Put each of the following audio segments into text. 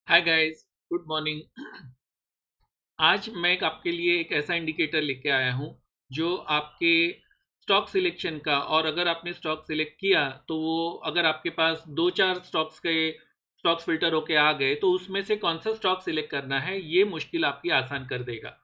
Hi guys, good morning. आज मैं आपके लिए एक ऐसा इंडिकेटर लेके आया हूँ जो आपके स्टॉक सिलेक्शन का, और अगर आपने स्टॉक सिलेक्ट किया तो वो अगर आपके पास दो चार स्टॉक्स फिल्टर होके आ गए तो उसमें से कौन सा स्टॉक सिलेक्ट करना है ये मुश्किल आपकी आसान कर देगा।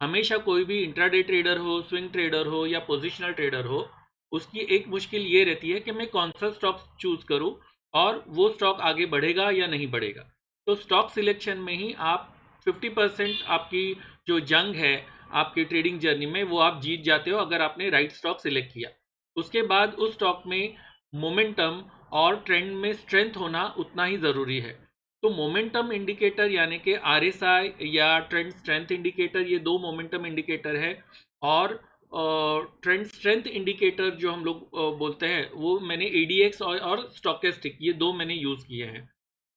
हमेशा कोई भी इंट्राडे ट्रेडर हो, स्विंग ट्रेडर हो या पोजिशनल ट्रेडर हो, उसकी एक मुश्किल ये रहती है कि मैं कौन सा स्टॉक चूज करूं और वो स्टॉक आगे बढ़ेगा या नहीं बढ़ेगा। तो स्टॉक सिलेक्शन में ही आप 50% आपकी जो जंग है आपकी ट्रेडिंग जर्नी में, वो आप जीत जाते हो अगर आपने राइट स्टॉक सिलेक्ट किया। उसके बाद उस स्टॉक में मोमेंटम और ट्रेंड में स्ट्रेंथ होना उतना ही ज़रूरी है। तो मोमेंटम इंडिकेटर यानी कि आरएसआई या ट्रेंड स्ट्रेंथ इंडिकेटर, ये दो मोमेंटम इंडिकेटर है। और ट्रेंड स्ट्रेंथ इंडिकेटर जो हम लोग बोलते हैं वो मैंने एडीएक्स और स्टॉकेस्टिक, ये दो मैंने यूज़ किए हैं।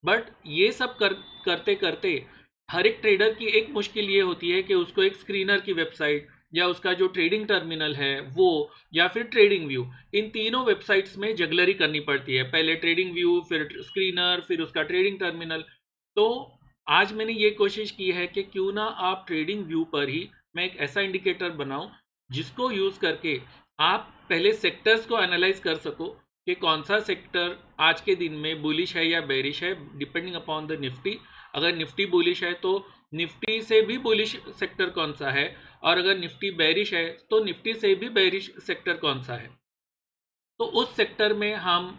बट ये सब करते करते हर एक ट्रेडर की एक मुश्किल ये होती है कि उसको एक स्क्रीनर की वेबसाइट या उसका जो ट्रेडिंग टर्मिनल है वो, या फिर ट्रेडिंग व्यू, इन तीनों वेबसाइट्स में जगलरी करनी पड़ती है। पहले ट्रेडिंग व्यू, फिर स्क्रीनर, फिर उसका ट्रेडिंग टर्मिनल। तो आज मैंने ये कोशिश की है कि क्यों ना आप ट्रेडिंग व्यू पर ही मैं एक ऐसा इंडिकेटर बनाऊं जिसको यूज़ करके आप पहले सेक्टर्स को एनालाइज कर सको कि कौन सा सेक्टर आज के दिन में बुलिश है या बेरिश है, डिपेंडिंग अपॉन द निफ्टी। अगर निफ्टी बुलिश है तो निफ्टी से भी बुलिश सेक्टर कौन सा है, और अगर निफ्टी बेरिश है तो निफ्टी से भी बेरिश सेक्टर कौन सा है, तो उस सेक्टर में हम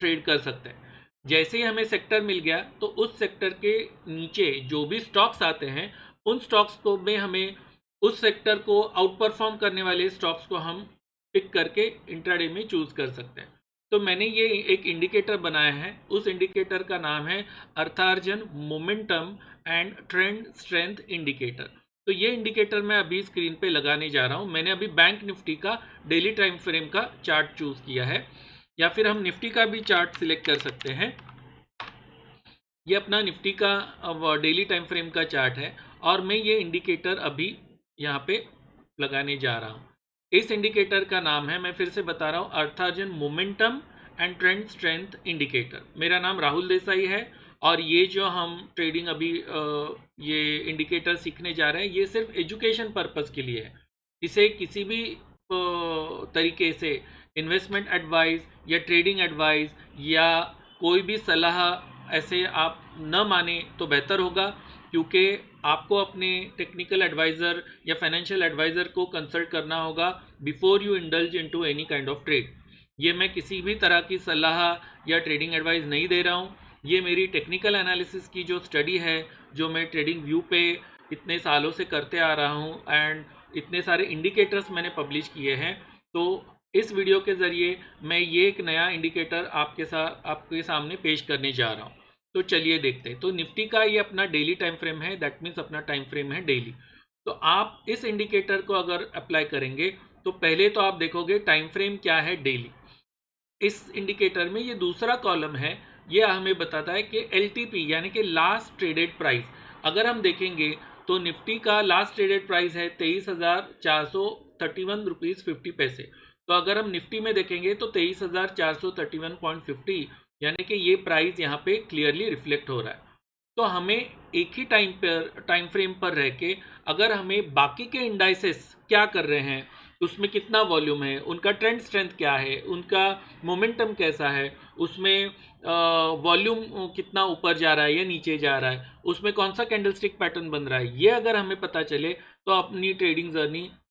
ट्रेड कर सकते हैं। जैसे ही हमें सेक्टर मिल गया तो उस सेक्टर के नीचे जो भी स्टॉक्स आते हैं उन स्टॉक्स को में हमें उस सेक्टर को आउट परफॉर्म करने वाले स्टॉक्स को हम पिक करके इंट्राडे में चूज कर सकते हैं। तो मैंने ये एक इंडिकेटर बनाया है, उस इंडिकेटर का नाम है अर्थार्जन momentum and trend strength indicator. तो ये इंडिकेटर मैं अभी स्क्रीन पे लगाने जा रहा हूँ। मैंने अभी बैंक निफ्टी का डेली टाइम फ्रेम का चार्ट चूज किया है, या फिर हम निफ्टी का भी चार्ट सिलेक्ट कर सकते हैं। ये अपना निफ्टी का डेली टाइम फ्रेम का चार्ट है, और मैं ये इंडिकेटर अभी यहाँ पे लगाने जा रहा हूँ। इस इंडिकेटर का नाम है, मैं फिर से बता रहा हूँ, अर्थार्जन momentum and trend strength indicator. मेरा नाम राहुल देसाई है, और ये जो हम ट्रेडिंग अभी ये इंडिकेटर सीखने जा रहे हैं ये सिर्फ एजुकेशन पर्पस के लिए है। इसे किसी भी तरीके से इन्वेस्टमेंट एडवाइस या ट्रेडिंग एडवाइस या कोई भी सलाह ऐसे आप न माने तो बेहतर होगा, क्योंकि आपको अपने टेक्निकल एडवाइज़र या फाइनेंशियल एडवाइज़र को कंसल्ट करना होगा before you indulge into any kind of trade. ये मैं किसी भी तरह की सलाह या ट्रेडिंग एडवाइस नहीं दे रहा हूँ। ये मेरी टेक्निकल एनालिसिस की जो स्टडी है, जो मैं ट्रेडिंग व्यू पे इतने सालों से करते आ रहा हूँ, एंड इतने सारे इंडिकेटर्स मैंने पब्लिश किए हैं। तो इस वीडियो के ज़रिए मैं ये एक नया इंडिकेटर आपके सामने पेश करने जा रहा हूँ। तो चलिए देखते हैं। तो निफ्टी का ये अपना डेली टाइम फ्रेम है, दैट मीन्स अपना टाइम फ्रेम है डेली। तो आप इस इंडिकेटर को अगर अप्लाई करेंगे तो पहले तो आप देखोगे टाइम फ्रेम क्या है डेली। इस इंडिकेटर में ये दूसरा कॉलम है, ये हमें बताता है कि एल यानी कि लास्ट ट्रेडेड प्राइस। अगर हम देखेंगे तो निफ्टी का लास्ट ट्रेडेड प्राइस है 23,431 रुपीज़ 50 पैसे। तो अगर हम निफ्टी में देखेंगे तो 23,431.50, यानी कि ये प्राइस यहाँ पे क्लियरली रिफ्लेक्ट हो रहा है। तो हमें एक ही टाइम फ्रेम पर रह के अगर हमें बाकी के इंडाइसेस क्या कर रहे हैं, उसमें कितना वॉल्यूम है, उनका ट्रेंड स्ट्रेंथ क्या है, उनका मोमेंटम कैसा है, उसमें वॉल्यूम कितना ऊपर जा रहा है या नीचे जा रहा है, उसमें कौन सा कैंडलस्टिक पैटर्न बन रहा है, ये अगर हमें पता चले तो अपनी ट्रेडिंग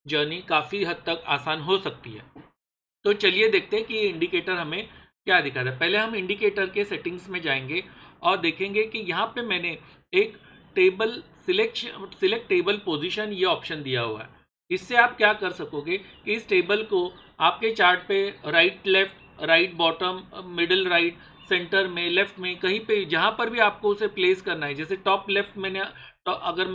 जर्नी काफ़ी हद तक आसान हो सकती है। तो चलिए देखते हैं कि ये इंडिकेटर हमें क्या दिखाता है। पहले हम इंडिकेटर के सेटिंग्स में जाएंगे और देखेंगे कि यहाँ पे मैंने एक टेबल सिलेक्ट टेबल पोजीशन ये ऑप्शन दिया हुआ है। इससे आप क्या कर सकोगे कि इस टेबल को आपके चार्ट पे right left, right bottom, middle right, centre में, लेफ्ट में, कहीं पे जहाँ पर भी आपको उसे प्लेस करना है, जैसे टॉप लेफ्ट अगर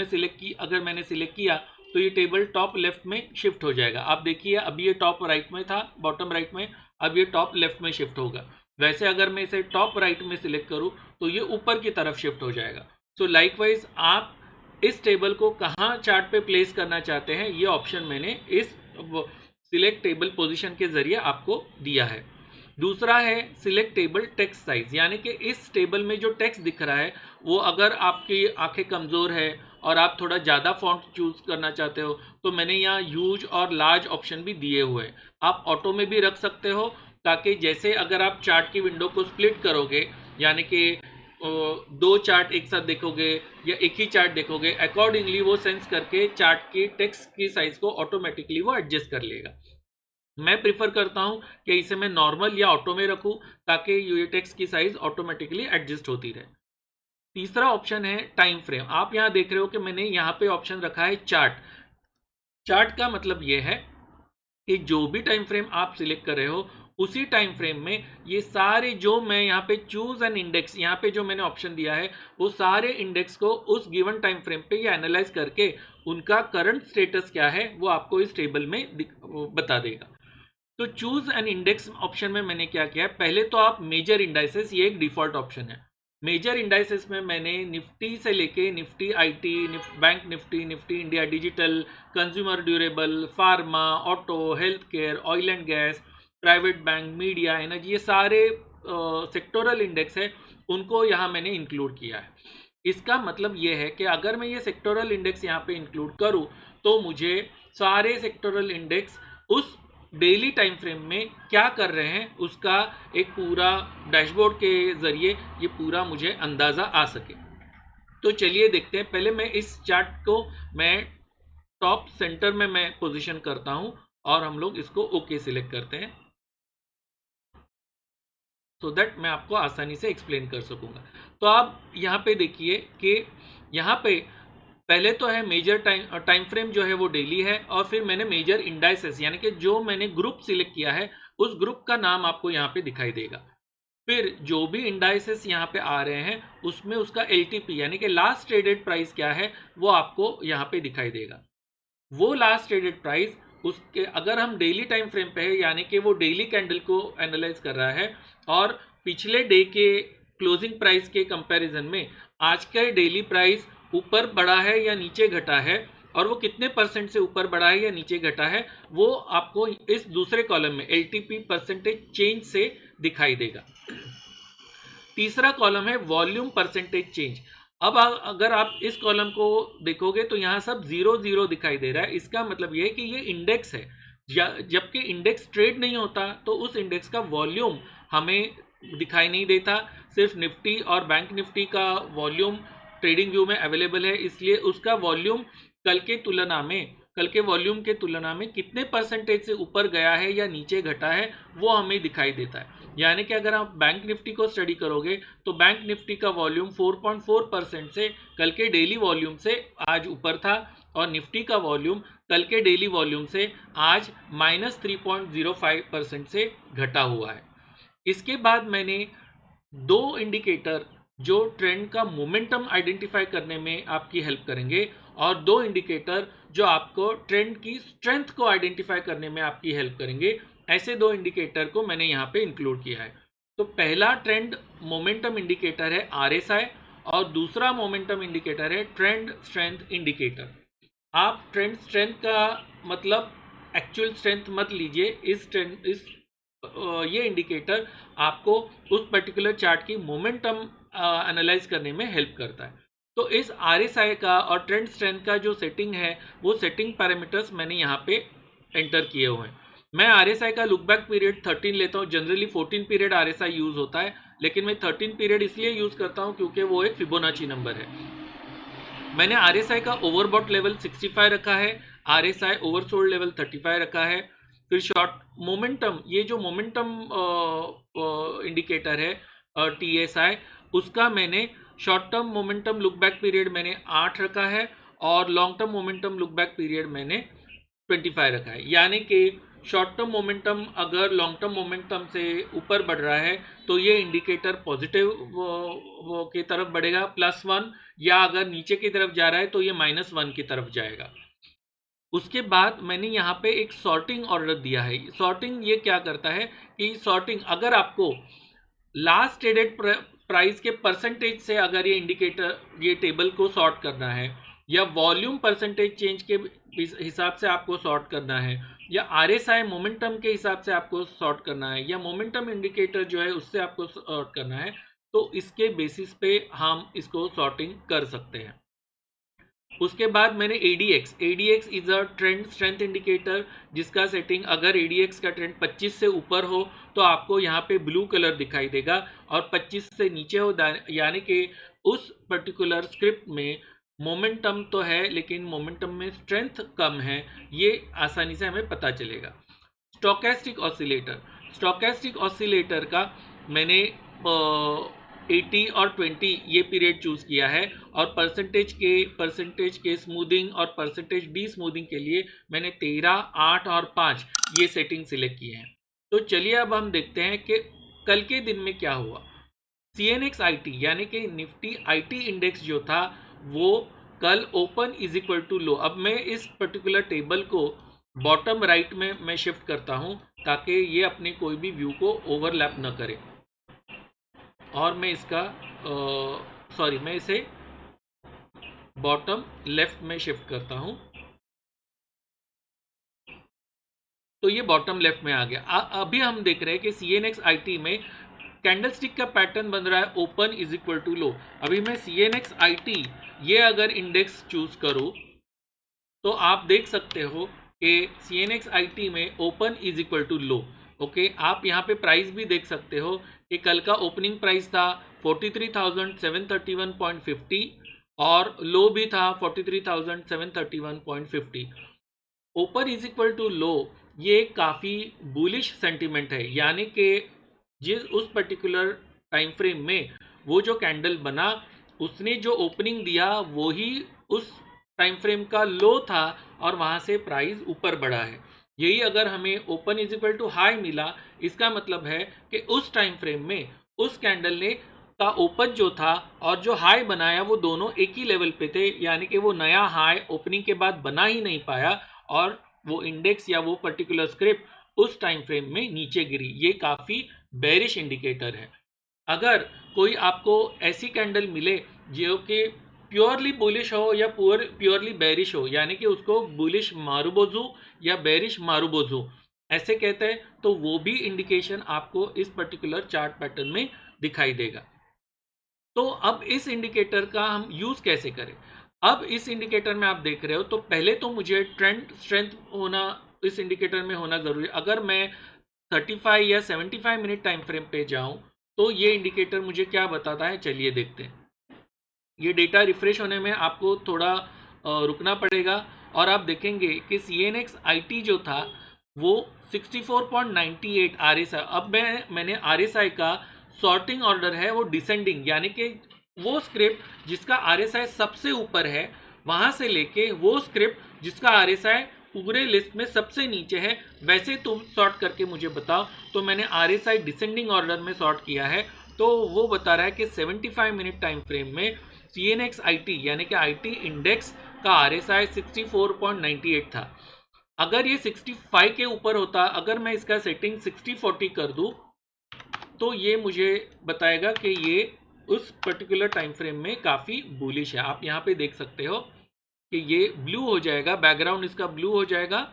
मैंने सिलेक्ट किया तो ये टेबल टॉप लेफ्ट में शिफ्ट हो जाएगा। आप देखिए अभी ये टॉप राइट में था, बॉटम राइट में, अब ये टॉप लेफ्ट में शिफ्ट होगा। वैसे अगर मैं इसे टॉप राइट में सिलेक्ट करूं तो ये ऊपर की तरफ शिफ्ट हो जाएगा। सो लाइकवाइज आप इस टेबल को कहाँ चार्ट पे प्लेस करना चाहते हैं, ये ऑप्शन मैंने इस सिलेक्ट टेबल पोजीशन के जरिए आपको दिया है। दूसरा है सिलेक्ट टेबल टेक्स्ट साइज, यानी कि इस टेबल में जो टेक्स्ट दिख रहा है वो अगर आपकी आंखें कमज़ोर है और आप थोड़ा ज़्यादा फॉन्ट चूज़ करना चाहते हो तो मैंने यहाँ ह्यूज और लार्ज ऑप्शन भी दिए हुए हैं। आप ऑटो में भी रख सकते हो, ताकि जैसे अगर आप चार्ट की विंडो को स्प्लिट करोगे, यानी कि दो चार्ट एक साथ देखोगे या एक ही चार्ट देखोगे, अकॉर्डिंगली वो सेंस करके चार्ट की टेक्स्ट की साइज को ऑटोमेटिकली वो एडजस्ट कर लेगा। मैं प्रिफर करता हूँ कि इसे मैं नॉर्मल या ऑटो में रखूँ, ताकि ये टेक्स्ट की साइज ऑटोमेटिकली एडजस्ट होती रहे। तीसरा ऑप्शन है टाइम फ्रेम। आप यहाँ देख रहे हो कि मैंने यहाँ पे ऑप्शन रखा है चार्ट। चार्ट का मतलब ये है कि जो भी टाइम फ्रेम आप सिलेक्ट कर रहे हो, उसी टाइम फ्रेम में ये सारे जो मैं यहाँ पे चूज एन इंडेक्स, यहाँ पे जो मैंने ऑप्शन दिया है, वो सारे इंडेक्स को उस गिवन टाइम फ्रेम पे ये एनालाइज करके उनका करंट स्टेटस क्या है वो आपको इस टेबल में बता देगा। तो चूज एन इंडेक्स ऑप्शन में मैंने क्या किया है, पहले तो आप मेजर इंडाइसेस, ये एक डिफॉल्ट ऑप्शन है। मेजर इंडाइसेस में मैंने निफ्टी से लेके Nifty IT, bank Nifty, Nifty India digital, consumer durable, pharma, auto, health care, oil and gas, private bank, media, energy, ये सारे सेक्टोरल इंडेक्स है, उनको यहाँ मैंने इंक्लूड किया है। इसका मतलब ये है कि अगर मैं ये सेक्टोरल इंडेक्स यहाँ पे इंक्लूड करूँ तो मुझे सारे सेक्टोरल इंडेक्स उस डेली टाइम फ्रेम में क्या कर रहे हैं उसका एक पूरा डैशबोर्ड के ज़रिए ये पूरा मुझे अंदाज़ा आ सके। तो चलिए देखते हैं। पहले मैं इस चार्ट को मैं टॉप सेंटर में मैं पोजीशन करता हूं और हम लोग इसको ओके सिलेक्ट करते हैं, सो दैट मैं आपको आसानी से एक्सप्लेन कर सकूंगा। तो आप यहाँ पे देखिए कि यहाँ पे पहले तो है मेजर टाइम फ्रेम जो है वो डेली है, और फिर मैंने मेजर इंडाइसेस यानी कि जो मैंने ग्रुप सिलेक्ट किया है उस ग्रुप का नाम आपको यहाँ पे दिखाई देगा। फिर जो भी इंडाइसेस यहाँ पे आ रहे हैं उसमें उसका एलटीपी यानी कि लास्ट ट्रेडेड प्राइस क्या है वो आपको यहाँ पे दिखाई देगा। वो लास्ट ट्रेडेड प्राइस उसके अगर हम डेली टाइम फ्रेम पे है, यानी कि वो डेली कैंडल को एनालाइज कर रहा है और पिछले डे के क्लोजिंग प्राइस के कंपैरिजन में आज का डेली प्राइस ऊपर बढ़ा है या नीचे घटा है, और वो कितने परसेंट से ऊपर बढ़ा है या नीचे घटा है, वो आपको इस दूसरे कॉलम में एलटीपी परसेंटेज चेंज से दिखाई देगा। तीसरा कॉलम है वॉल्यूम परसेंटेज चेंज। अब अगर आप इस कॉलम को देखोगे तो यहाँ सब 0 0 दिखाई दे रहा है। इसका मतलब ये है कि ये इंडेक्स है, जबकि इंडेक्स ट्रेड नहीं होता तो उस इंडेक्स का वॉल्यूम हमें दिखाई नहीं देता। सिर्फ निफ्टी और बैंक निफ्टी का वॉल्यूम ट्रेडिंग व्यू में अवेलेबल है, इसलिए उसका वॉल्यूम कल के वॉल्यूम के तुलना में कितने परसेंटेज से ऊपर गया है या नीचे घटा है वो हमें दिखाई देता है। यानी कि अगर आप बैंक निफ्टी को स्टडी करोगे तो बैंक निफ्टी का वॉल्यूम 4.4% से कल के डेली वॉल्यूम से आज ऊपर था, और निफ्टी का वॉल्यूम कल के डेली वॉल्यूम से आज -3.05% से घटा हुआ है। इसके बाद मैंने दो इंडिकेटर जो ट्रेंड का मोमेंटम आइडेंटिफाई करने में आपकी हेल्प करेंगे, और दो इंडिकेटर जो आपको ट्रेंड की स्ट्रेंथ को आइडेंटिफाई करने में आपकी हेल्प करेंगे, ऐसे दो इंडिकेटर को मैंने यहाँ पे इंक्लूड किया है। तो पहला ट्रेंड मोमेंटम इंडिकेटर है RSI, और दूसरा मोमेंटम इंडिकेटर है ट्रेंड स्ट्रेंथ इंडिकेटर। आप ट्रेंड स्ट्रेंथ का मतलब एक्चुअल स्ट्रेंथ मत लीजिए, ये इंडिकेटर आपको उस पर्टिकुलर चार्ट की मोमेंटम एनालाइज करने में हेल्प करता है। तो इस RSI का और ट्रेंड स्ट्रेंथ का जो सेटिंग है वो सेटिंग पैरामीटर्स मैंने यहाँ पे एंटर किए हुए हैं। मैं RSI का लुक बैक पीरियड 13 लेता हूँ। जनरली 14 पीरियड RSI यूज़ होता है, लेकिन मैं 13 पीरियड इसलिए यूज़ करता हूँ क्योंकि वो एक फिबोनाची नंबर है। मैंने RSI का ओवरबॉट लेवल 65 रखा है, RSI ओवरसोल्ड लेवल 35 रखा है। फिर शॉर्ट मोमेंटम, ये जो मोमेंटम इंडिकेटर है TSI, उसका मैंने short term momentum look back period मैंने 8 रखा है, और long term momentum look back period मैंने 25 रखा है। यानी कि शॉर्ट टर्म मोमेंटम अगर लॉन्ग टर्म मोमेंटम से ऊपर बढ़ रहा है तो ये इंडिकेटर पॉजिटिव वो की तरफ बढ़ेगा +1, या अगर नीचे की तरफ जा रहा है तो ये -1 की तरफ जाएगा। उसके बाद मैंने यहाँ पे एक सॉर्टिंग ऑर्डर दिया है। सॉर्टिंग ये क्या करता है कि सॉर्टिंग अगर आपको लास्ट ट्रेडेड प्राइस के परसेंटेज से अगर ये इंडिकेटर ये टेबल को सॉर्ट करना है, या वॉल्यूम परसेंटेज चेंज के हिसाब से आपको सॉर्ट करना है, या RSI मोमेंटम के हिसाब से आपको सॉर्ट करना है, या मोमेंटम इंडिकेटर जो है उससे आपको सॉर्ट करना है, तो इसके बेसिस पे हम इसको सॉर्टिंग कर सकते हैं। उसके बाद मैंने ADX is a trend strength indicator, जिसका सेटिंग अगर ADX का ट्रेंड 25 से ऊपर हो तो आपको यहाँ पे ब्लू कलर दिखाई देगा, और 25 से नीचे हो यानी कि उस पर्टिकुलर स्क्रिप्ट में मोमेंटम तो है लेकिन मोमेंटम में स्ट्रेंथ कम है, ये आसानी से हमें पता चलेगा। स्टोकेस्टिक ऑसिलेटर का मैंने 80 और 20 ये पीरियड चूज किया है, और परसेंटेज के स्मूथिंग और परसेंटेज डी स्मूथिंग के लिए मैंने 13, 8 और 5 ये सेटिंग सिलेक्ट किए हैं। तो चलिए अब हम देखते हैं कि कल के दिन में क्या हुआ। CNX IT यानी कि निफ्टी IT इंडेक्स जो था वो कल ओपन इज इक्वल टू लो। अब मैं इस पर्टिकुलर टेबल को बॉटम राइट में मैं शिफ्ट करता हूं ताकि ये अपने कोई भी व्यू को ओवरलैप न करे, और मैं इसका मैं इसे बॉटम लेफ्ट में शिफ्ट करता हूं, तो ये बॉटम लेफ्ट में आ गया। अभी हम देख रहे हैं कि CNX IT में कैंडलस्टिक का पैटर्न बन रहा है ओपन इज इक्वल टू लो। अभी मैं CNX IT ये अगर इंडेक्स चूज करूं तो आप देख सकते हो कि CNX IT में open is equal to low. Okay, आप यहाँ पे प्राइस भी देख सकते हो कि कल का ओपनिंग प्राइस था 43,731.50 और लो भी था 43,731.50। ओपन इज इक्वल टू लो ये काफ़ी बुलिश सेंटिमेंट है, यानी कि जिस उस पर्टिकुलर टाइम फ्रेम में वो जो कैंडल बना उसने जो ओपनिंग दिया वो ही उस टाइम फ्रेम का लो था, और वहां से प्राइस ऊपर बढ़ा है। यही अगर हमें open is equal to high मिला, इसका मतलब है कि उस टाइम फ्रेम में उस कैंडल ने का ओपन जो था और जो हाई बनाया वो दोनों एक ही लेवल पे थे, यानी कि वो नया हाई ओपनिंग के बाद बना ही नहीं पाया, और वो इंडेक्स या वो पर्टिकुलर स्क्रिप्ट उस टाइम फ्रेम में नीचे गिरी। ये काफ़ी बेरिश इंडिकेटर है। अगर कोई आपको ऐसी कैंडल मिले जो कि प्योरली बुलिश हो या प्योरली बेरिश हो, यानी कि उसको बुलिश मारुबोजू या बेरिश मारुबोजू ऐसे कहते हैं, तो वो भी इंडिकेशन आपको इस पर्टिकुलर चार्ट पैटर्न में दिखाई देगा। तो अब इस इंडिकेटर का हम यूज कैसे करें। अब इस इंडिकेटर में आप देख रहे हो तो पहले तो मुझे ट्रेंड स्ट्रेंथ होना इस इंडिकेटर में होना जरूरी है। अगर मैं 35 या 75 मिनट टाइम फ्रेम पे जाऊं तो ये इंडिकेटर मुझे क्या बताता है, चलिए देखते हैं। ये डेटा रिफ्रेश होने में आपको थोड़ा रुकना पड़ेगा, और आप देखेंगे कि CNX IT जो था वो 64.98 RSI। अब मैंने RSI का सॉर्टिंग ऑर्डर है वो डिसेंडिंग, यानी कि वो स्क्रिप्ट जिसका RSI सबसे ऊपर है वहां से लेके वो स्क्रिप्ट जिसका RSI पूरे लिस्ट में सबसे नीचे है वैसे तुम सॉर्ट करके मुझे बताओ। तो मैंने RSI डिसेंडिंग ऑर्डर में सॉर्ट किया है, तो वो बता रहा है कि 75 मिनट टाइम फ्रेम में CNX IT यानी कि IT इंडेक्स का RSI 64.98 था। अगर ये 65 के ऊपर होता, अगर मैं इसका सेटिंग 60-40 कर दूं तो ये मुझे बताएगा कि ये उस पर्टिकुलर टाइम फ्रेम में काफ़ी बुलिश है। आप यहाँ पे देख सकते हो कि ये ब्लू हो जाएगा, बैकग्राउंड इसका ब्लू हो जाएगा,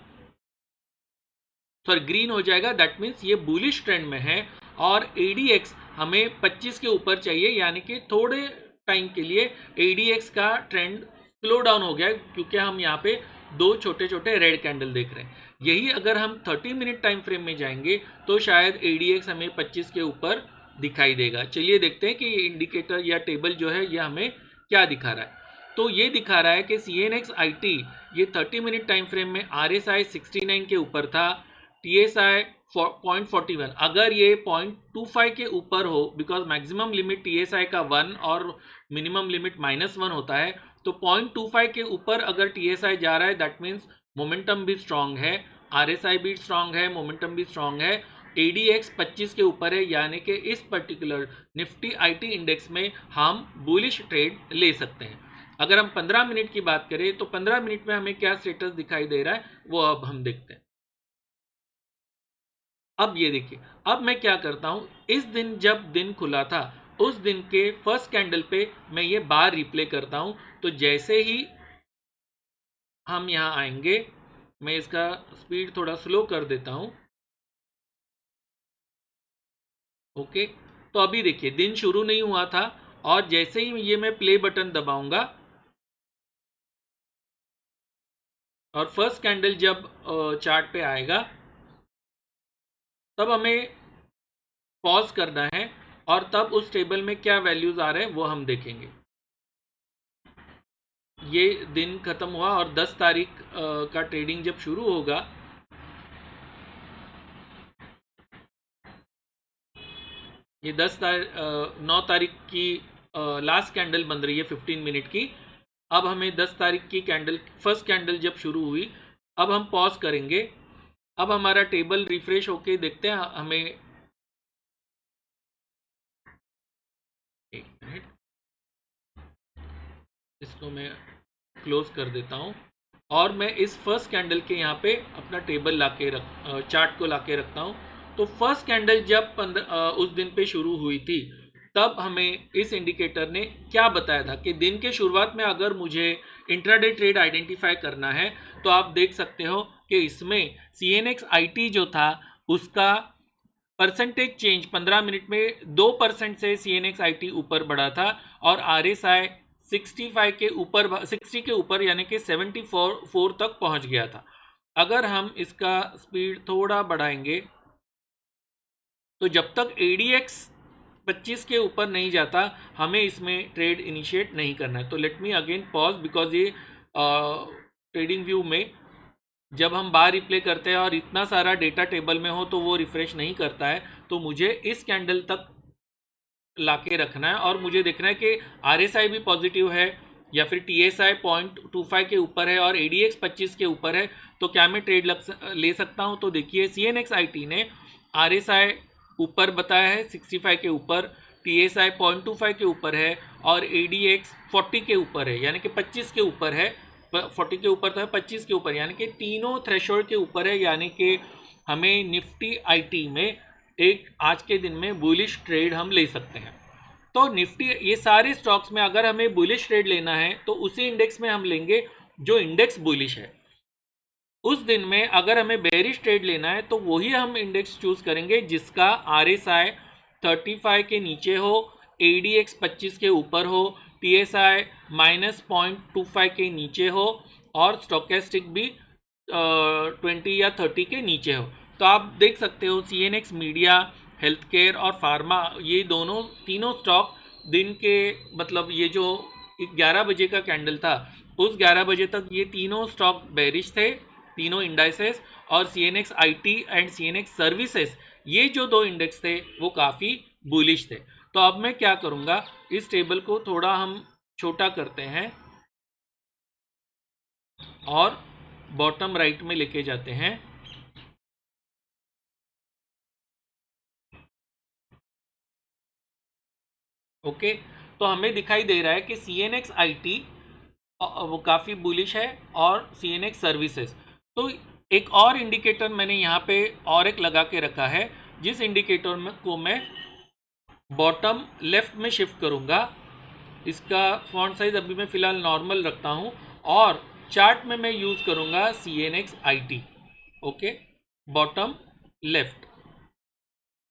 सॉरी ग्रीन हो जाएगा, दैट मीन्स ये बुलिश ट्रेंड में है। और ADX हमें 25 के ऊपर चाहिए, यानी कि थोड़े टाइम के लिए ADX का ट्रेंड स्लो डाउन हो गया है, क्योंकि हम यहाँ पे दो छोटे छोटे रेड कैंडल देख रहे हैं। यही अगर हम 30 मिनट टाइम फ्रेम में जाएंगे तो शायद ADX हमें 25 के ऊपर दिखाई देगा। चलिए देखते हैं कि ये इंडिकेटर या टेबल जो है ये हमें क्या दिखा रहा है। तो ये दिखा रहा है कि CNX IT ये 30 मिनट टाइम फ्रेम में RSI 69 के ऊपर था, TSI 0.41। अगर ये 0.25 के ऊपर हो, बिकॉज मैक्सिमम लिमिट TSI का 1 और मिनिमम लिमिट -1 होता है, तो 0.25 के ऊपर अगर TSI जा रहा है दैट मीन्स मोमेंटम भी स्ट्रांग है, RSI भी स्ट्रांग है, मोमेंटम भी स्ट्रांग है। ADX 25 के ऊपर है, यानी कि इस पर्टिकुलर निफ्टी IT इंडेक्स में हम बुलिश ट्रेड ले सकते हैं। अगर हम 15 मिनट की बात करें तो 15 मिनट में हमें क्या स्टेटस दिखाई दे रहा है वो अब हम देखते हैं। अब ये देखिए, अब मैं क्या करता हूं, इस दिन जब दिन खुला था उस दिन के फर्स्ट कैंडल पे मैं ये बार रिप्ले करता हूं। तो जैसे ही हम यहां आएंगे, मैं इसका स्पीड थोड़ा स्लो कर देता हूं। ओके, तो अभी देखिए दिन शुरू नहीं हुआ था और जैसे ही ये मैं प्ले बटन दबाऊंगा और फर्स्ट कैंडल जब चार्ट पे आएगा तब हमें पॉज करना है और तब उस टेबल में क्या वैल्यूज आ रहे हैं वो हम देखेंगे। ये दिन खत्म हुआ और 10 तारीख का ट्रेडिंग जब शुरू होगा, ये 9 तारीख की लास्ट कैंडल बन रही है 15 मिनट की। अब हमें 10 तारीख की कैंडल, फर्स्ट कैंडल जब शुरू हुई, अब हम पॉज करेंगे। अब हमारा टेबल रिफ्रेश होके देखते हैं हमें, एक मिनट, इसको मैं क्लोज कर देता हूँ और मैं इस फर्स्ट कैंडल के यहाँ पे अपना टेबल लाके चार्ट को लाके रखता हूँ। तो फर्स्ट कैंडल जब उस दिन पे शुरू हुई थी तब हमें इस इंडिकेटर ने क्या बताया था कि दिन के शुरुआत में अगर मुझे इंट्राडे ट्रेड आइडेंटिफाई करना है तो आप देख सकते हो कि इसमें CNX IT जो था उसका परसेंटेज चेंज 15 मिनट में 2% से CNX IT ऊपर बढ़ा था और RSI 65 के ऊपर, 60 के ऊपर यानी कि 74 तक पहुंच गया था। अगर हम इसका स्पीड थोड़ा बढ़ाएंगे तो जब तक ADX 25 के ऊपर नहीं जाता हमें इसमें ट्रेड इनिशिएट नहीं करना है। तो let me again pause, because ये ट्रेडिंग व्यू में जब हम बार रिप्ले करते हैं और इतना सारा डेटा टेबल में हो तो वो रिफ्रेश नहीं करता है। तो मुझे इस कैंडल तक लाके रखना है और मुझे देखना है कि RSI भी पॉजिटिव है या फिर TSI 0.25 के ऊपर है और ADX 25 के ऊपर है, तो क्या मैं ट्रेड ले सकता हूं। तो देखिए CNX IT ने RSI ऊपर बताया है 65 के ऊपर, TSI 0.25 के ऊपर है और ADX 40 के ऊपर है, यानी कि 25 के ऊपर है। 40 के ऊपर तो है, 25 के ऊपर, यानी कि तीनों थ्रेशोल्ड के ऊपर है। यानी कि हमें निफ्टी IT में एक आज के दिन में बुलिश ट्रेड हम ले सकते हैं। तो निफ्टी, ये सारे स्टॉक्स में अगर हमें बुलिश ट्रेड लेना है तो उसी इंडेक्स में हम लेंगे जो इंडेक्स बुलिश है। उस दिन में अगर हमें बेरिश ट्रेड लेना है तो वही हम इंडेक्स चूज करेंगे जिसका RSI 35 के नीचे हो, ADX 25 के ऊपर हो, TSI -0.25 के नीचे हो और स्टोकेस्टिक भी 20 या 30 के नीचे हो। तो आप देख सकते हो CNX मीडिया, हेल्थ केयर और फार्मा, ये तीनों स्टॉक दिन के, मतलब ये जो 11 बजे का कैंडल था उस 11 बजे तक ये तीनों स्टॉक बेरिश थे, तीनों इंडाइसेस। और CNX IT and CNX services, ये जो दो इंडेक्स थे वो काफ़ी बुलिश थे। तो अब मैं क्या करूँगा, इस टेबल को थोड़ा हम छोटा करते हैं और बॉटम राइट में लेके जाते हैं। ओके, तो हमें दिखाई दे रहा है कि CNX IT वो काफ़ी बुलिश है और CNX सर्विसेज। तो एक और इंडिकेटर मैंने यहाँ पे और एक लगा के रखा है, जिस इंडिकेटर में को मैं बॉटम लेफ्ट में शिफ्ट करूँगा। इसका फॉन्ट साइज अभी मैं फ़िलहाल नॉर्मल रखता हूँ और चार्ट में मैं यूज़ करूँगा CNX IT। Okay, bottom left,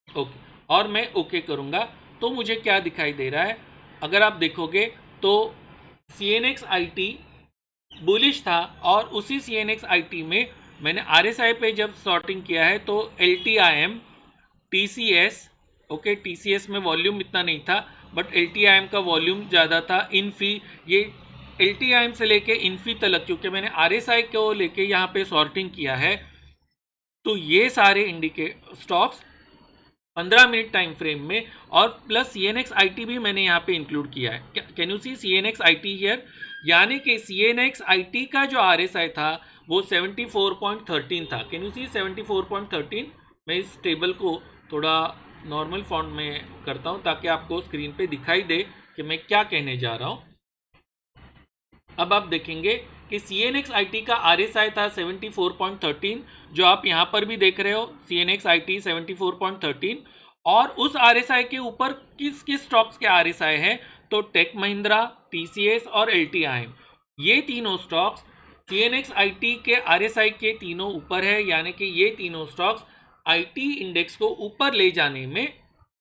okay, और मैं ओके करूँगा। तो मुझे क्या दिखाई दे रहा है, अगर आप देखोगे तो CNX IT बुलिश था और उसी CNX IT में मैंने RSI पे जब सॉर्टिंग किया है तो LTIM, TCS, ओके, TCS में वॉल्यूम इतना नहीं था बट LTIM का वॉल्यूम ज़्यादा था। इनफी, ये LTIM से लेके इनफी तक, क्योंकि मैंने RSI को लेके यहाँ पे सॉर्टिंग किया है, तो ये सारे स्टॉक्स 15 मिनट टाइम फ्रेम में, और प्लस CNX IT भी मैंने यहाँ पे इंक्लूड किया है। Can you see CNX IT here, यानी कि CNX IT का जो RSI था वो 74.13 था। कैन यू सी 74.13। मैं इस टेबल को थोड़ा नॉर्मल फॉन्ट में करता हूँ ताकि आपको स्क्रीन पे दिखाई दे कि मैं क्या कहने जा रहा हूँ। अब आप देखेंगे कि CNX IT का RSI था 74.13, जो आप यहाँ पर भी देख रहे हो, CNX IT 74.13। और उस RSI के ऊपर किस किस स्टॉक्स के RSI है, तो टेक महिंद्रा, TCS और LTIM, ये तीनों स्टॉक्स CNX IT के RSI के तीनों ऊपर है। यानी कि ये तीनों स्टॉक्स IT इंडेक्स को ऊपर ले जाने में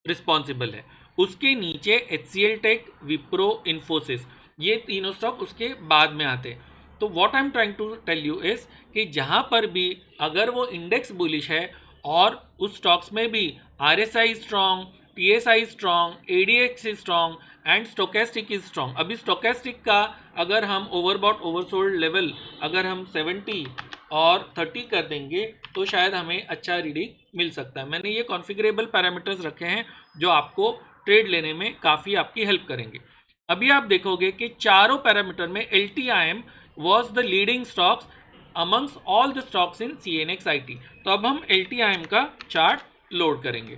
रिस्पॉन्सिबल है। उसके नीचे HCL टेक, विप्रो, इन्फोसिस, ये तीनों स्टॉक उसके बाद में आते हैं। तो what I am trying to tell you is कि जहां पर भी अगर वो इंडेक्स बुलिश है और उस स्टॉक्स में भी RSI strong, TSI strong, ADX strong and stochastic is strong. अभी स्टोकेस्टिक का अगर हम ओवरबॉट ओवरसोल्ड लेवल अगर हम 70 और 30 कर देंगे तो शायद हमें अच्छा रीडिंग मिल सकता है। मैंने ये कॉन्फ़िगरेबल पैरामीटर्स रखे हैं जो आपको ट्रेड लेने में काफ़ी आपकी हेल्प करेंगे। अभी आप देखोगे कि चारों पैरामीटर में LTIM was the leading stocks amongst all the stocks in CNX IT। तो अब हम LTIM का चार्ट लोड करेंगे।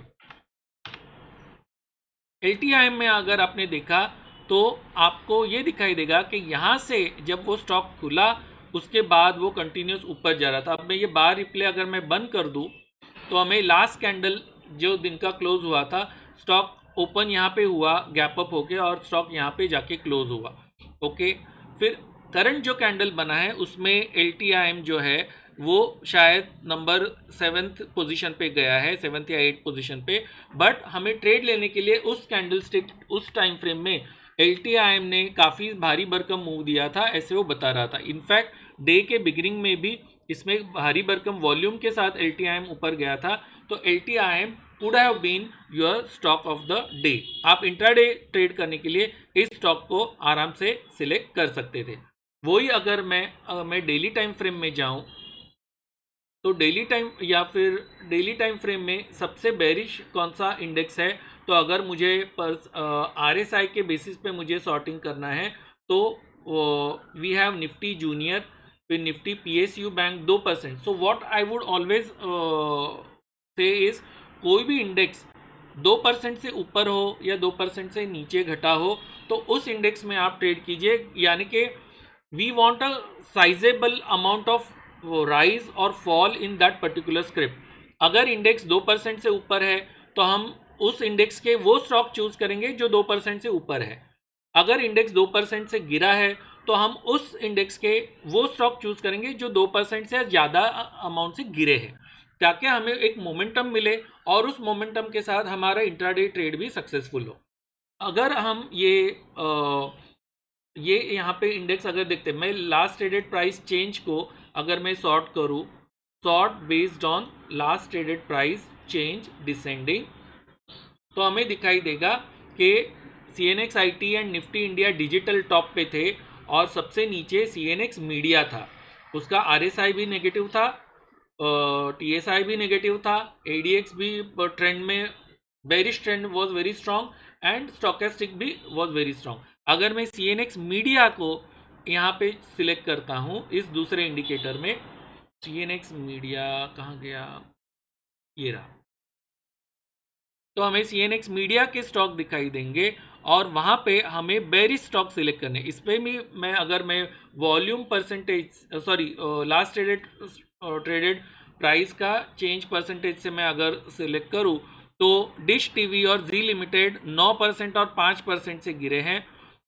LTIM में अगर आपने देखा तो आपको ये दिखाई देगा कि यहाँ से जब वो स्टॉक खुला उसके बाद वो कंटिन्यूस ऊपर जा रहा था। अब मैं ये बार रिप्ले अगर मैं बंद कर दूँ तो हमें लास्ट कैंडल जो दिन का क्लोज हुआ था, स्टॉक ओपन यहाँ पे हुआ गैप अप होके और स्टॉक यहाँ पे जाके क्लोज हुआ। ओके, फिर करंट जो कैंडल बना है उसमें LTIM जो है वो शायद नंबर 7th पोजीशन पे गया है, 7th या 8th पोजीशन पे। बट हमें ट्रेड लेने के लिए उस कैंडल स्टिक उस टाइम फ्रेम में LTIM ने काफ़ी भारी भरकम मूव दिया था, ऐसे वो बता रहा था। इनफैक्ट डे के बिगिनिंग में भी इसमें भारी भरकम वॉल्यूम के साथ LTIM ऊपर गया था। तो LTIM would have been your stock of the day. आप इंट्राडे ट्रेड करने के लिए इस स्टॉक को आराम से सिलेक्ट कर सकते थे। वही अगर मैं डेली टाइम फ्रेम में जाऊं तो डेली टाइम या फिर डेली टाइम फ्रेम में सबसे बेरिश कौन सा इंडेक्स है, तो अगर मुझे RSI के बेसिस पे मुझे सॉर्टिंग करना है तो वी हैव निफ्टी जूनियर, फिर Nifty PSU bank 2%। So what I would always say is कोई भी इंडेक्स 2% से ऊपर हो या 2% से नीचे घटा हो तो उस इंडेक्स में आप ट्रेड कीजिए। यानी कि we want a sizeable amount of rise और fall in that particular script. अगर इंडेक्स 2% से ऊपर है तो हम उस इंडेक्स के वो स्टॉक चूज करेंगे जो 2% से ऊपर है। अगर इंडेक्स 2% से गिरा है तो हम उस इंडेक्स के वो स्टॉक चूज करेंगे जो 2% से ज़्यादा अमाउंट से गिरे हैं, ताकि हमें एक मोमेंटम मिले और उस मोमेंटम के साथ हमारा इंट्राडे ट्रेड भी सक्सेसफुल हो। अगर हम ये यहाँ पे इंडेक्स अगर देखते हैं, मैं लास्ट ट्रेडेड प्राइस चेंज को अगर मैं सॉर्ट करूँ, sort based on last traded price change descending, तो हमें दिखाई देगा कि CNX IT and Nifty India digital top पे थे और सबसे नीचे CNX मीडिया था। उसका RSI भी नेगेटिव था, TSI भी नेगेटिव था, ADX भी ट्रेंड में bearish trend was very strong and stochastic भी वॉज वेरी स्ट्रॉन्ग। अगर मैं CNX मीडिया को यहाँ पे सिलेक्ट करता हूँ इस दूसरे इंडिकेटर में, CNX मीडिया कहाँ गया, ये रहा, तो हमें CNX मीडिया के स्टॉक दिखाई देंगे और वहाँ पे हमें बेरिश स्टॉक सिलेक्ट करने। इस पर भी मैं अगर मैं volume percentage last traded price का चेंज परसेंटेज से मैं अगर सिलेक्ट करूँ तो डिश टीवी और जी लिमिटेड 9% और 5% से गिरे हैं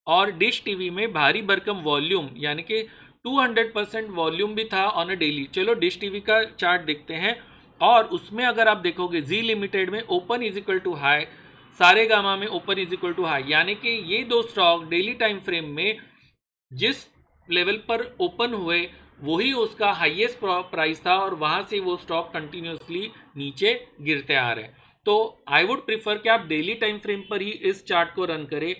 और डिश टीवी में भारी भरकम वॉल्यूम यानी कि 200% वॉल्यूम भी था ऑन अ डेली। चलो डिश टीवी का चार्ट देखते हैं और उसमें अगर आप देखोगे जी लिमिटेड में open is equal to high, Saregama में open is equal to high, यानी कि ये दो स्टॉक डेली टाइम फ्रेम में जिस लेवल पर ओपन हुए वही उसका हाईएस्ट प्राइस था और वहां से वो स्टॉक कंटिन्यूसली नीचे गिरते आ रहे हैं। तो आई वुड प्रिफर कि आप डेली टाइम फ्रेम पर ही इस चार्ट को रन करें।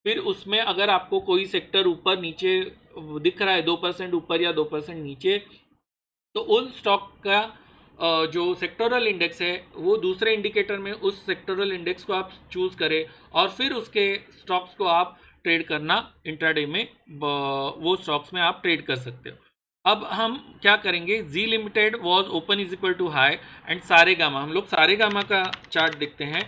फिर उसमें अगर आपको कोई सेक्टर ऊपर नीचे दिख रहा है 2% ऊपर या 2% नीचे, तो उन स्टॉक का जो सेक्टोरल इंडेक्स है वो दूसरे इंडिकेटर में उस सेक्टोरल इंडेक्स को आप चूज करें और फिर उसके स्टॉक्स को आप ट्रेड करना इंट्राडे में, वो स्टॉक्स में आप ट्रेड कर सकते हो। अब हम क्या करेंगे, G limited was open is equal to high and Saregama, हम लोग सारे गामा का चार्ट देखते हैं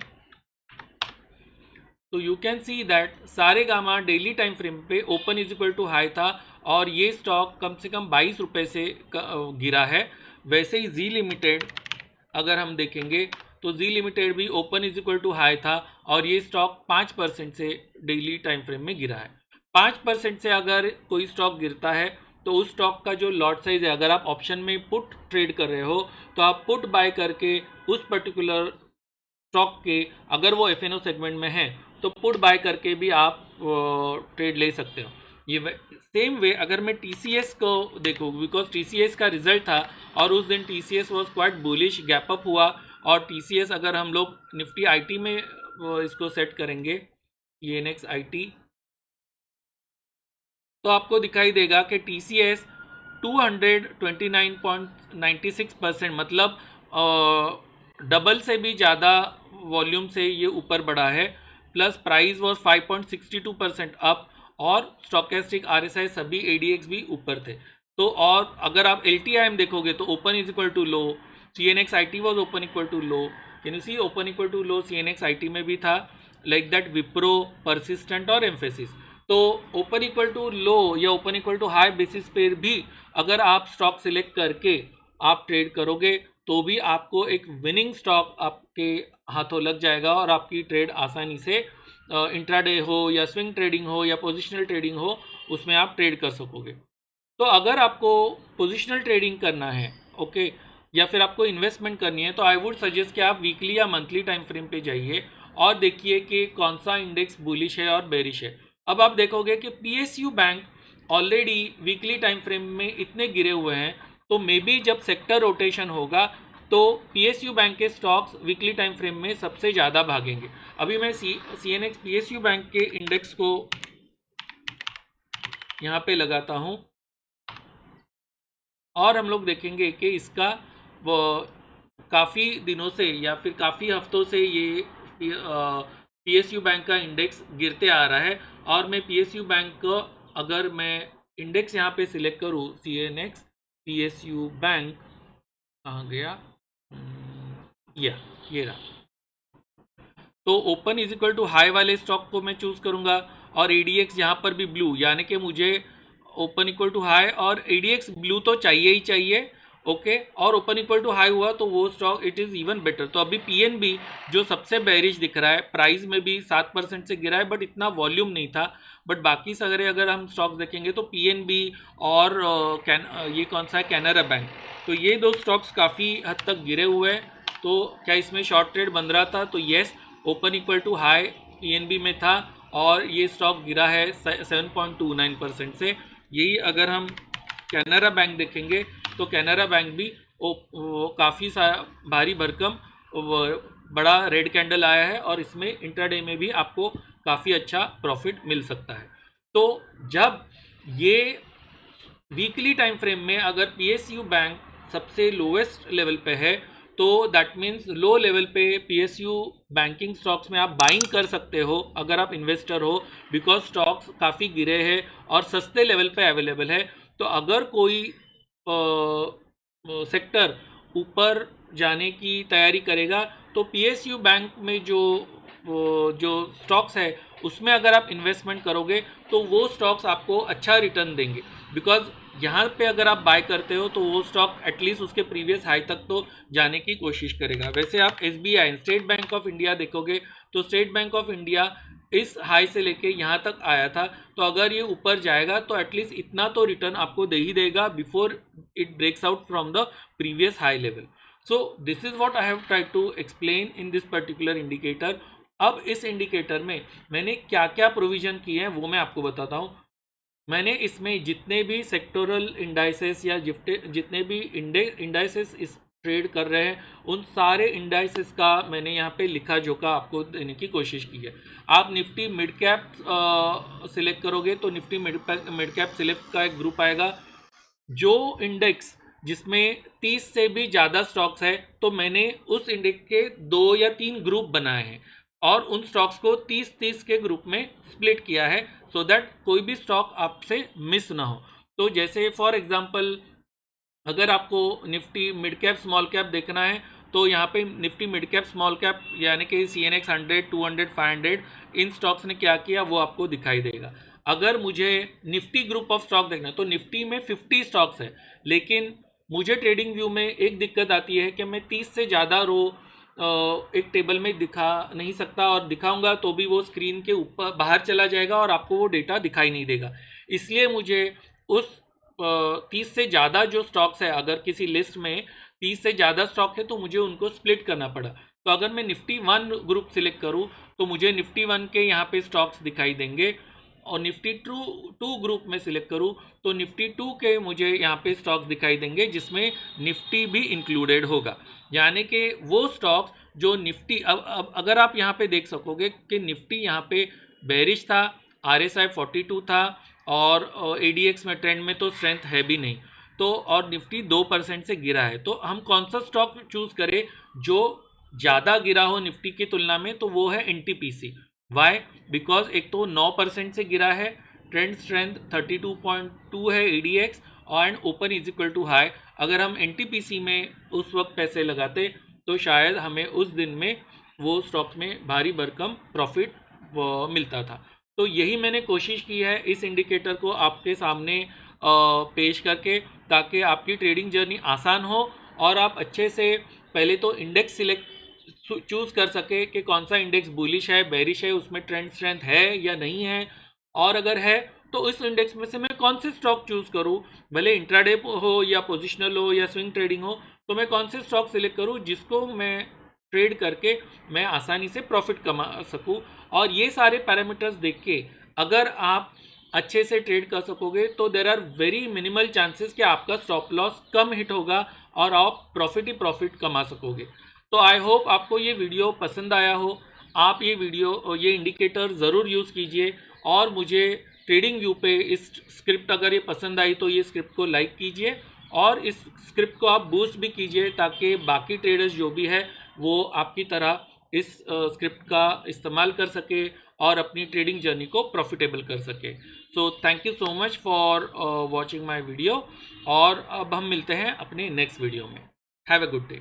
तो you can see that Saregama daily time frame पे open is equal to high था और ये स्टॉक कम से कम 22 रुपये से गिरा है। वैसे ही जी लिमिटेड अगर हम देखेंगे तो जी लिमिटेड भी open is equal to high था और ये स्टॉक 5% से डेली टाइम फ्रेम में गिरा है। 5% से अगर कोई स्टॉक गिरता है तो उस स्टॉक का जो लॉट साइज है, अगर आप ऑप्शन में पुट ट्रेड कर रहे हो तो आप पुट बाय करके उस पर्टिकुलर स्टॉक के अगर वो एफ सेगमेंट में है तो पुट बाय करके भी आप ट्रेड ले सकते हो। ये सेम वे अगर मैं टीसीएस को देखूँ, बिकॉज टीसीएस का रिजल्ट था और उस दिन TCS was quite bullish, gap up हुआ, और टीसीएस अगर हम लोग निफ्टी आईटी में इसको सेट करेंगे, ईएनएक्स आईटी, तो आपको दिखाई देगा कि टीसीएस 229.96%, मतलब डबल से भी ज़्यादा वॉल्यूम से ये ऊपर बढ़ा है, प्लस प्राइस वॉज 5.62% अप, और स्टॉकेस्टिक आरएसआई सभी एडीएक्स भी ऊपर थे। तो और अगर आप एलटीआईएम देखोगे तो open is equal to low, CNX IT was open equal to low, can you see open equal to low CNX IT में भी था, लाइक दैट विप्रो, परसिस्टेंट और एम्फेसिस। तो ओपन इक्वल टू लो या open equal to high basis पे भी अगर आप स्टॉक सिलेक्ट करके आप ट्रेड करोगे तो भी आपको एक विनिंग स्टॉक आपके हाथों लग जाएगा और आपकी ट्रेड आसानी से इंट्राडे हो या स्विंग ट्रेडिंग हो या पोजिशनल ट्रेडिंग हो, उसमें आप ट्रेड कर सकोगे। तो अगर आपको पोजिशनल ट्रेडिंग करना है, ओके, या फिर आपको इन्वेस्टमेंट करनी है, तो आई वुड सजेस्ट कि आप वीकली या मंथली टाइम फ्रेम पे जाइए और देखिए कि कौन सा इंडेक्स बुलिश है और बेरिश है। अब आप देखोगे कि PSU bank already weekly time frame में इतने गिरे हुए हैं, तो मे बी जब सेक्टर रोटेशन होगा तो पीएसयू बैंक के स्टॉक्स वीकली टाइम फ्रेम में सबसे ज़्यादा भागेंगे। अभी मैं सीएनएक्स पीएसयू बैंक के इंडेक्स को यहाँ पे लगाता हूँ और हम लोग देखेंगे कि इसका वो काफ़ी दिनों से या फिर काफ़ी हफ्तों से ये पीएसयू बैंक का इंडेक्स गिरते आ रहा है। और मैं पीएसयू बैंक का अगर मैं इंडेक्स यहाँ पे सिलेक्ट करूँ, सीएनएक्स पीएसयू बैंक कहाँ गया, ये रहा, तो open is equal to high वाले स्टॉक को मैं चूज़ करूँगा और एडीएक्स यहाँ पर भी ब्लू, यानी कि मुझे ओपन इक्वल टू हाई और एडीएक्स ब्लू तो चाहिए ही चाहिए, ओके, और ओपन इक्वल टू हाई हुआ तो वो stock it is even better. तो अभी पीएनबी जो सबसे बेरिश दिख रहा है, प्राइस में भी 7% से गिरा है, बट इतना वॉल्यूम नहीं था। बट बाकी सारे अगर हम स्टॉक्स देखेंगे तो पीएनबी और ये कौन सा है, कैनरा बैंक, तो ये दो स्टॉक्स काफ़ी हद तक गिरे हुए हैं। तो क्या इसमें शॉर्ट ट्रेड बन रहा था? तो yes, open equal to high PNB में था और ये स्टॉक गिरा है 7.29% से। यही अगर हम कैनरा बैंक देखेंगे तो कैनरा बैंक भी काफ़ी भारी भरकम बड़ा रेड कैंडल आया है और इसमें इंट्राडे में भी आपको काफ़ी अच्छा प्रॉफिट मिल सकता है। तो जब ये वीकली टाइम फ्रेम में अगर पीएसयू बैंक सबसे लोवेस्ट लेवल पे है तो दैट मीन्स लो लेवल पे पीएसयू बैंकिंग स्टॉक्स में आप बाइंग कर सकते हो अगर आप इन्वेस्टर हो, बिकॉज स्टॉक्स काफ़ी गिरे हैं और सस्ते लेवल पे अवेलेबल है। तो अगर कोई सेक्टर ऊपर जाने की तैयारी करेगा तो पीएसयू बैंक में जो स्टॉक्स है उसमें अगर आप इन्वेस्टमेंट करोगे तो वो स्टॉक्स आपको अच्छा रिटर्न देंगे, बिकॉज यहाँ पे अगर आप बाय करते हो तो वो स्टॉक एटलीस्ट उसके प्रीवियस हाई तक तो जाने की कोशिश करेगा। वैसे आप SBI, state bank of India देखोगे तो स्टेट बैंक ऑफ इंडिया इस हाई से लेके यहाँ तक आया था, तो अगर ये ऊपर जाएगा तो एटलीस्ट इतना तो रिटर्न आपको दे ही देगा before it breaks out from the previous high level. So this is what I have tried to explain in this particular indicator. अब इस इंडिकेटर में मैंने क्या क्या प्रोविज़न किए हैं वो मैं आपको बताता हूँ। मैंने इसमें जितने भी सेक्टोरल इंडाइसेस या जितने भी इंडाइसेस इस ट्रेड कर रहे हैं उन सारे इंडाइसेस का मैंने यहाँ पे लिखा जोखा आपको देने की कोशिश की है। आप निफ्टी मिड कैप सिलेक्ट करोगे तो निफ्टी मिड कैप सिलेक्ट का एक ग्रुप आएगा। जो इंडेक्स जिसमें 30 से भी ज़्यादा स्टॉक्स है तो मैंने उस इंडेक्स के 2 या 3 ग्रुप बनाए हैं और उन स्टॉक्स को 30-30 के ग्रुप में स्प्लिट किया है सो दैट कोई भी स्टॉक आपसे मिस ना हो। तो जैसे फॉर एग्जांपल अगर आपको Nifty mid cap small cap देखना है तो यहाँ पे Nifty mid cap small cap यानी कि सीएनएक्स 100, 200, 500 इन स्टॉक्स ने क्या किया वो आपको दिखाई देगा। अगर मुझे निफ्टी ग्रुप ऑफ स्टॉक देखना है तो निफ्टी में 50 स्टॉक्स है, लेकिन मुझे ट्रेडिंग व्यू में एक दिक्कत आती है कि मैं 30 से ज़्यादा रो एक टेबल में दिखा नहीं सकता और दिखाऊंगा तो भी वो स्क्रीन के ऊपर बाहर चला जाएगा और आपको वो डेटा दिखाई नहीं देगा। इसलिए मुझे उस 30 से ज़्यादा जो स्टॉक्स है, अगर किसी लिस्ट में 30 से ज़्यादा स्टॉक है तो मुझे उनको स्प्लिट करना पड़ा। तो अगर मैं निफ्टी 1 ग्रुप सिलेक्ट करूं तो मुझे निफ्टी 1 के यहाँ पे स्टॉक्स दिखाई देंगे, और निफ्टी 2 ग्रुप में सिलेक्ट करूं तो निफ्टी 2 के मुझे यहाँ पे स्टॉक्स दिखाई देंगे जिसमें निफ्टी भी इंक्लूडेड होगा। यानी कि वो स्टॉक्स जो निफ्टी, अब अगर आप यहाँ पे देख सकोगे कि निफ्टी यहाँ पे बेरिश था, RSI 42 था, और ADX में ट्रेंड में तो स्ट्रेंथ है भी नहीं, तो और निफ्टी 2% से गिरा है। तो हम कौन सा स्टॉक चूज करें जो ज़्यादा गिरा हो निफ्टी की तुलना में? तो वो है NTPC। वाई? बिकॉज एक तो 9% से गिरा है, ट्रेंड स्ट्रेंथ 32.2 है ADX, and open is equal to high. अगर हम NTPC में उस वक्त पैसे लगाते तो शायद हमें उस दिन में वो स्टॉक में भारी भरकम प्रॉफिट मिलता था। तो यही मैंने कोशिश की है इस इंडिकेटर को आपके सामने पेश करके, ताकि आपकी ट्रेडिंग जर्नी आसान हो और आप अच्छे से पहले तो इंडेक्स सिलेक्ट चूज़ कर सके कि कौन सा इंडेक्स बुलिश है, बेरिश है, उसमें ट्रेंड स्ट्रेंथ है या नहीं है, और अगर है तो उस इंडेक्स में से मैं कौन से स्टॉक चूज़ करूं, भले इंट्राडे हो या पोजिशनल हो या स्विंग ट्रेडिंग हो, तो मैं कौन से स्टॉक सिलेक्ट करूं जिसको मैं ट्रेड करके मैं आसानी से प्रॉफिट कमा सकूं। और ये सारे पैरामीटर्स देख के अगर आप अच्छे से ट्रेड कर सकोगे तो there are very minimal chances कि आपका स्टॉप लॉस कम हिट होगा और आप प्रॉफिट ही प्रॉफिट कमा सकोगे। तो आई होप आपको ये वीडियो पसंद आया हो। आप ये इंडिकेटर ज़रूर यूज़ कीजिए, और मुझे ट्रेडिंग व्यू पे इस स्क्रिप्ट अगर ये पसंद आई तो ये स्क्रिप्ट को लाइक कीजिए, और इस स्क्रिप्ट को आप बूस्ट भी कीजिए ताकि बाकी ट्रेडर्स जो भी है वो आपकी तरह इस स्क्रिप्ट का इस्तेमाल कर सके और अपनी ट्रेडिंग जर्नी को प्रॉफिटेबल कर सके। So thank you so much for watching my video, और अब हम मिलते हैं अपने नेक्स्ट वीडियो में। Have a good day.